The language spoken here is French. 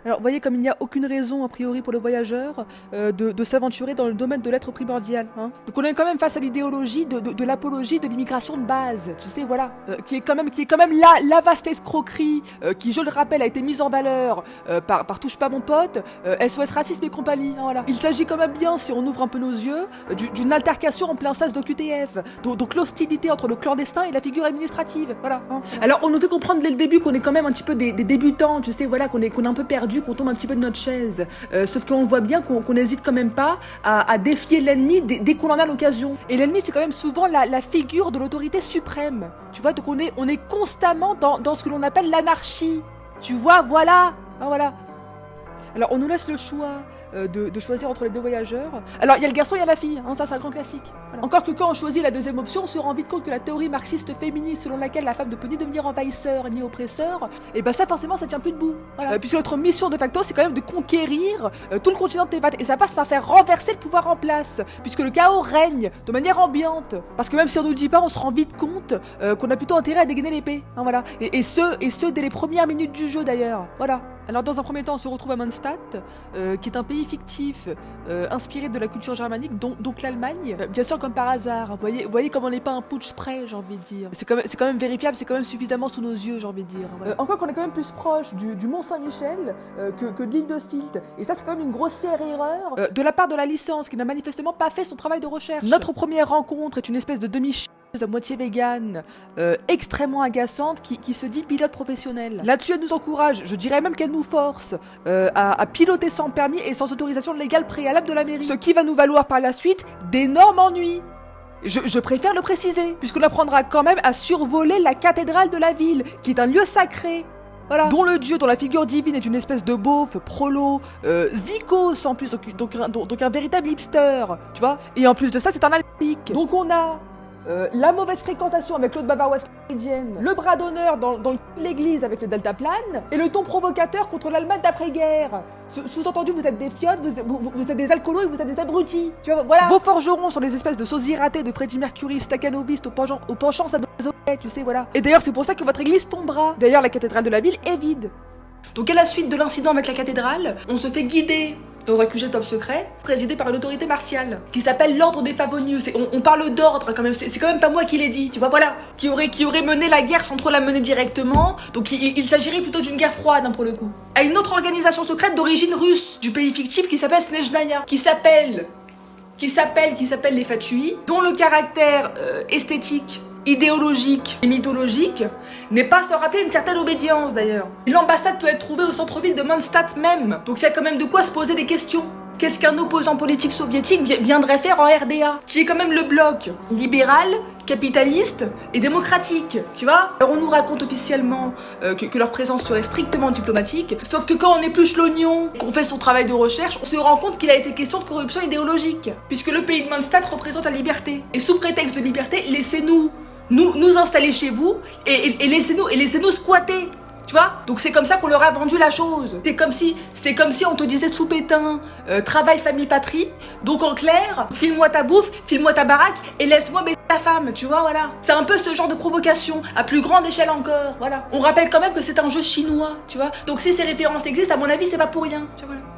Alors, vous voyez, comme il n'y a aucune raison, a priori, pour le voyageur de s'aventurer dans le domaine de l'être primordial. Hein. Donc, on est quand même face à l'idéologie de l'apologie de l'immigration de base. Tu sais, voilà. Qui est quand même la vaste escroquerie qui, je le rappelle, a été mise en valeur par Touche pas mon pote, SOS Racisme et compagnie. Hein, voilà. Il s'agit quand même bien, si on ouvre un peu nos yeux, d'une altercation en plein sas d'OQTF. Donc, l'hostilité entre le clandestin et la figure administrative. Voilà. Hein. Alors, on nous fait comprendre dès le début qu'on est quand même un petit peu des débutants, tu sais, voilà, qu'on est un peu perdu, qu'on tombe un petit peu de notre chaise. Sauf qu'on voit bien qu'on n'hésite quand même pas à défier l'ennemi dès qu'on en a l'occasion. Et l'ennemi, c'est quand même souvent la figure de l'autorité suprême. Tu vois, donc on est constamment dans ce que l'on appelle l'anarchie. Tu vois, voilà. Ah, voilà. Alors, on nous laisse le choix de choisir entre les deux voyageurs. Alors, il y a le garçon et il y a la fille, hein, ça c'est un grand classique. Voilà. Encore que quand on choisit la deuxième option, on se rend vite compte que la théorie marxiste féministe selon laquelle la femme ne peut ni devenir envahisseur ni oppresseur, et ben ça forcément ça tient plus debout. Voilà. Puisque notre mission de facto c'est quand même de conquérir tout le continent de Tevat, et ça passe par faire renverser le pouvoir en place, puisque le chaos règne de manière ambiante. Parce que même si on nous le dit pas, on se rend vite compte qu'on a plutôt intérêt à dégainer l'épée. Hein, voilà. Et ce dès les premières minutes du jeu d'ailleurs. Voilà. Alors dans un premier temps on se retrouve à Mondstadt, qui est un pays fictif inspiré de la culture germanique, donc l'Allemagne. Bien sûr comme par hasard, vous voyez comme on n'est pas un putsch près, j'ai envie de dire. C'est quand même vérifiable, c'est quand même suffisamment sous nos yeux, j'ai envie de dire. Voilà. Encore qu'on est quand même plus proche du Mont Saint-Michel que de l'île de Sylt. Et ça c'est quand même une grossière erreur de la part de la licence, qui n'a manifestement pas fait son travail de recherche. Notre première rencontre est une espèce de à moitié végane, extrêmement agaçante, qui se dit pilote professionnel. Là-dessus, elle nous encourage, je dirais même qu'elle nous force à piloter sans permis et sans autorisation légale préalable de la mairie. Ce qui va nous valoir par la suite d'énormes ennuis. Je préfère le préciser, puisqu'on apprendra quand même à survoler la cathédrale de la ville, qui est un lieu sacré. Voilà. Dont le dieu, dont la figure divine est une espèce de beauf, prolo, zikos en plus, donc un véritable hipster, tu vois. Et en plus de ça, c'est un alpique. Donc on a la mauvaise fréquentation avec l'autre bavaroise canadienne, le bras d'honneur dans l'église avec le deltaplane, et le ton provocateur contre l'Allemagne d'après-guerre. Sous-entendu, vous êtes des fiottes, vous êtes des alcoolos et vous êtes des abrutis. Tu vois, voilà. Vos forgerons sont des espèces de sosies ratés de Freddie Mercury, staccanovistes aux penchants sadomasochiques, tu sais, voilà. Et d'ailleurs, c'est pour ça que votre église tombera. D'ailleurs, la cathédrale de la ville est vide. Donc à la suite de l'incident avec la cathédrale, on se fait guider dans un QG top secret, présidé par une autorité martiale, qui s'appelle l'Ordre des Favonius. On parle d'ordre quand même, c'est quand même pas moi qui l'ai dit, tu vois, voilà. Qui aurait mené la guerre sans trop la mener directement, donc il s'agirait plutôt d'une guerre froide, hein, pour le coup. À une autre organisation secrète d'origine russe, du pays fictif qui s'appelle Snezhnaya, qui s'appelle les Fatui, dont le caractère esthétique, idéologique et mythologique n'est pas sans rappeler une certaine obédience d'ailleurs. L'ambassade peut être trouvée au centre-ville de Mondstadt même, donc il y a quand même de quoi se poser des questions. Qu'est-ce qu'un opposant politique soviétique viendrait faire en RDA, qui est quand même le bloc libéral, capitaliste et démocratique, tu vois. Alors on nous raconte officiellement que leur présence serait strictement diplomatique, sauf que quand on épluche l'oignon, qu'on fait son travail de recherche, on se rend compte qu'il a été question de corruption idéologique, puisque le pays de Mondstadt représente la liberté. Et sous prétexte de liberté, laissez-nous nous installer chez vous et laissez-nous squatter. Tu vois. Donc c'est comme ça qu'on leur a vendu la chose. C'est comme si on te disait sous Pétain, travail, famille, patrie. Donc en clair, file-moi ta bouffe, file-moi ta baraque et laisse-moi baiser ta femme, tu vois, voilà. C'est un peu ce genre de provocation, à plus grande échelle encore, voilà. On rappelle quand même que c'est un jeu chinois, tu vois. Donc si ces références existent, à mon avis, c'est pas pour rien, tu vois, voilà.